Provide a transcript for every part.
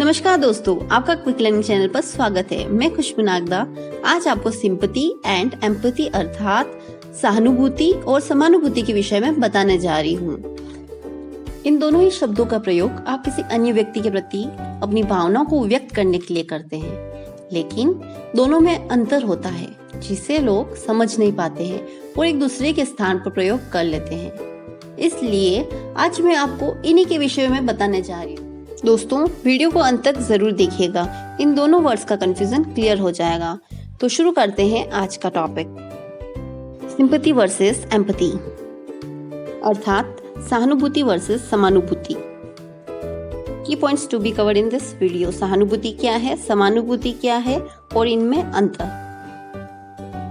नमस्कार दोस्तों, आपका क्विक लर्निंग चैनल पर स्वागत है। मैं खुशबू नागदा आज आपको सिंपैथी एंड एम्पैथी अर्थात सहानुभूति और समानुभूति के विषय में बताने जा रही हूँ। इन दोनों ही शब्दों का प्रयोग आप किसी अन्य व्यक्ति के प्रति अपनी भावनाओं को व्यक्त करने के लिए करते हैं, लेकिन दोनों में अंतर होता है जिसे लोग समझ नहीं पाते हैं और एक दूसरे के स्थान पर प्रयोग कर लेते हैं। इसलिए आज मैं आपको इन्हीं के विषय में बताने जा रही हूँ। दोस्तों, वीडियो को अंत तक जरूर देखिएगा, इन दोनों वर्ड्स का कंफ्यूजन क्लियर हो जाएगा। तो शुरू करते हैं आज का टॉपिक, सिंपैथी वर्सेस एम्पैथी अर्थात सहानुभूति वर्सेस समानुभूति। Key points to be covered in this video. सहानुभूति क्या है, समानुभूति क्या है और इनमें अंतर।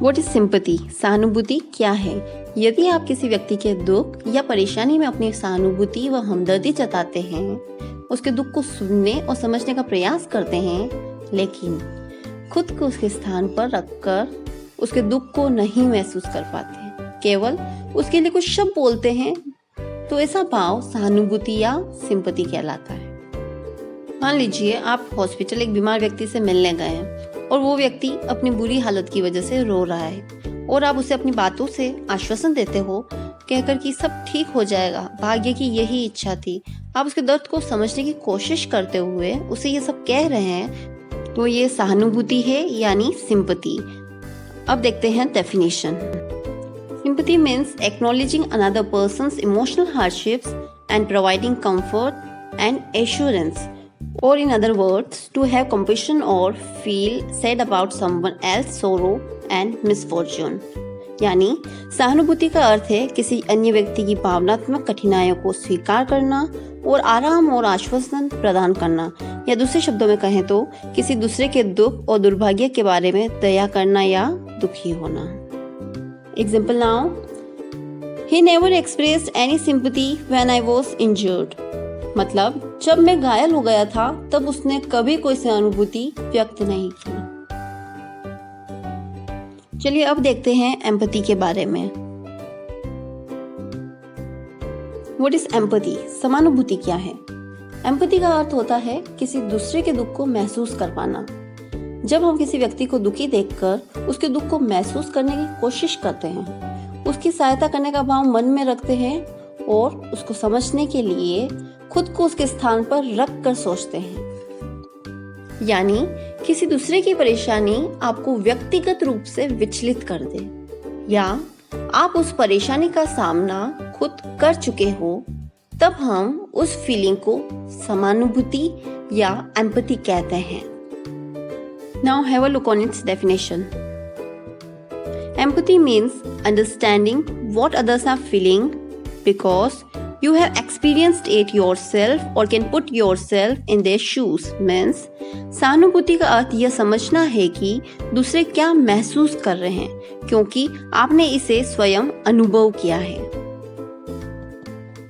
What is sympathy? सहानुभूति क्या है? यदि आप किसी व्यक्ति के दुख या परेशानी में अपनी सहानुभूति व हमदर्दी जताते हैं, उसके दुख को सुनने और समझने का प्रयास करते हैं, लेकिन खुद को उसके स्थान पर रखकर उसके दुख को नहीं महसूस कर पाते हैं, केवल उसके लिए कुछ शब्द बोलते हैं, तो ऐसा भाव सहानुभूति या सिंपैथी कहलाता है। मान लीजिए आप हॉस्पिटल एक बीमार व्यक्ति से मिलने गए हैं और वो व्यक्ति अपनी बुरी हालत की वजह से रो रहा है और आप उसे अपनी बातों से आश्वासन देते हो कहकर कि सब ठीक हो जाएगा, भाग्य की यही इच्छा थी। आप उसके दर्द को समझने की कोशिश करते हुए उसे ये सब कह रहे हैं, तो ये सहानुभूति है यानी सिंपैथी। अब देखते हैं definition. Sympathy means acknowledging another persons emotional hardships and providing comfort and assurance, or in other words, to have compassion or feel sad about someone else's sorrow and misfortune। यानी सहानुभूति का अर्थ है किसी अन्य व्यक्ति की भावनात्मक कठिनाइयों को स्वीकार करना और आराम और आश्वासन प्रदान करना, या दूसरे शब्दों में कहें तो किसी दूसरे के दुख और दुर्भाग्य के बारे में दया करना या दुखी होना। Example now, he never expressed any sympathy when I was injured। मतलब जब मैं घायल हो गया था तब उसने कभी कोई सहानुभूति व्यक्त नहीं की। चलिए अब देखते हैं एम्पैथी के बारे में। What is empathy? समानुभूति क्या है? एम्पैथी का अर्थ होता है किसी दूसरे के दुख को महसूस कर पाना। जब हम किसी व्यक्ति को दुखी देखकर उसके दुख को महसूस करने की कोशिश करते हैं, उसकी सहायता करने का भाव मन में रखते हैं और उसको समझने के लिए खुद को उसके स्थान पर रख कर सोचते हैं। यानी किसी दूसरे की परेशानी आपको व्यक्तिगत रूप से विचलित कर दे, या आप उस परेशानी का सामना खुद कर चुके हो, तब हम उस फीलिंग को समानुभूति या एम्पैथी कहते हैं। Now have a look on its definition. Empathy means understanding what others are feeling because you have experienced it yourself or can put yourself in their shoes। means सहानुभूति का अर्थ यह समझना है कि दूसरे क्या महसूस कर रहे हैं क्योंकि आपने इसे स्वयं अनुभव किया है।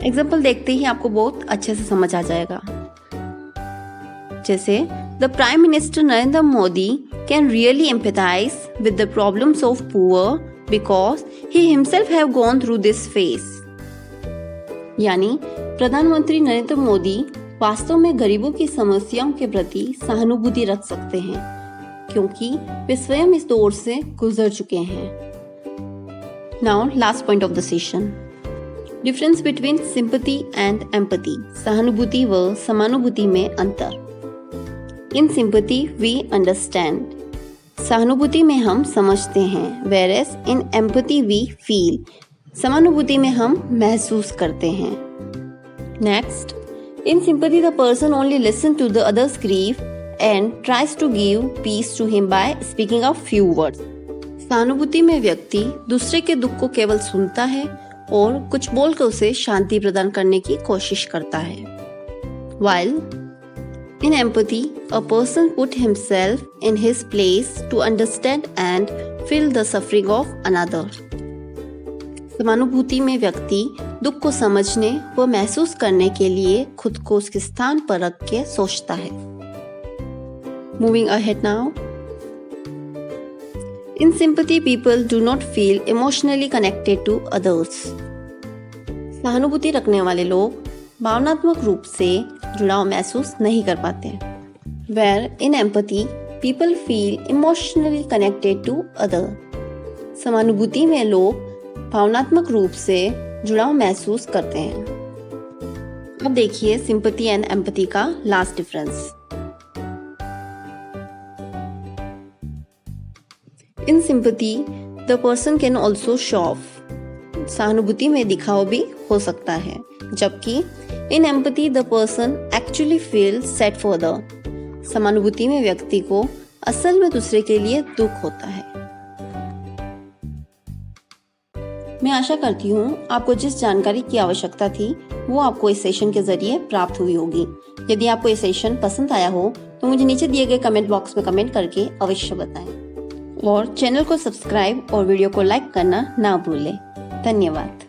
एग्जाम्पल देखते ही आपको बहुत अच्छे से समझ आ जाएगा। जैसे the prime minister Narendra Modi can really empathise with the problems of poor because he himself have gone through this phase. यानी प्रधानमंत्री नरेंद्र मोदी वास्तव में गरीबों की समस्याओं के प्रति सहानुभूति रख सकते हैं क्योंकि वे स्वयं इस दौर से गुजर चुके हैं। Now last point of the session, difference between sympathy and empathy. सहानुभूति व समानुभूति में अंतर। In sympathy we understand. सहानुभूति में हम समझते हैं, whereas in empathy we feel. समानुभूति में हम महसूस करते हैं। Next, in sympathy the person only listen to the others grief and tries to give peace to him by speaking of few words. सहानुभूति में व्यक्ति दूसरे के दुख को केवल सुनता है और कुछ बोलकर उसे शांति प्रदान करने की कोशिश करता है। While in empathy, a person put himself in his place to understand and feel the suffering of another। समानुभूति में व्यक्ति दुख को समझने व महसूस करने के लिए खुद को उसके स्थान पर रख के सोचता है। Moving ahead now, in sympathy people do not feel emotionally connected to others. सहानुभूति रखने वाले लोग भावनात्मक रूप से जुड़ाव महसूस नहीं कर पाते। where in empathy people feel emotionally connected to other. समानुभूति में लोग भावनात्मक रूप से जुड़ाव महसूस करते हैं। अब देखिए सिंपैथी एंड एम्पैथी का last difference. In sympathy the person can also show off. सहानुभूति में दिखावा भी हो सकता है, जबकि in empathy the person actually feel sad for the. समानुभूति में व्यक्ति को असल में दूसरे के लिए दुख होता है। मैं आशा करती हूँ आपको जिस जानकारी की आवश्यकता थी वो आपको इस सेशन के जरिए प्राप्त हुई होगी। यदि आपको ये सेशन पसंद आया हो तो मुझे नीचे दिए गए कमेंट बॉक्स में कमेंट करके अवश्य बताएं और चैनल को सब्सक्राइब और वीडियो को लाइक करना ना भूलें। धन्यवाद।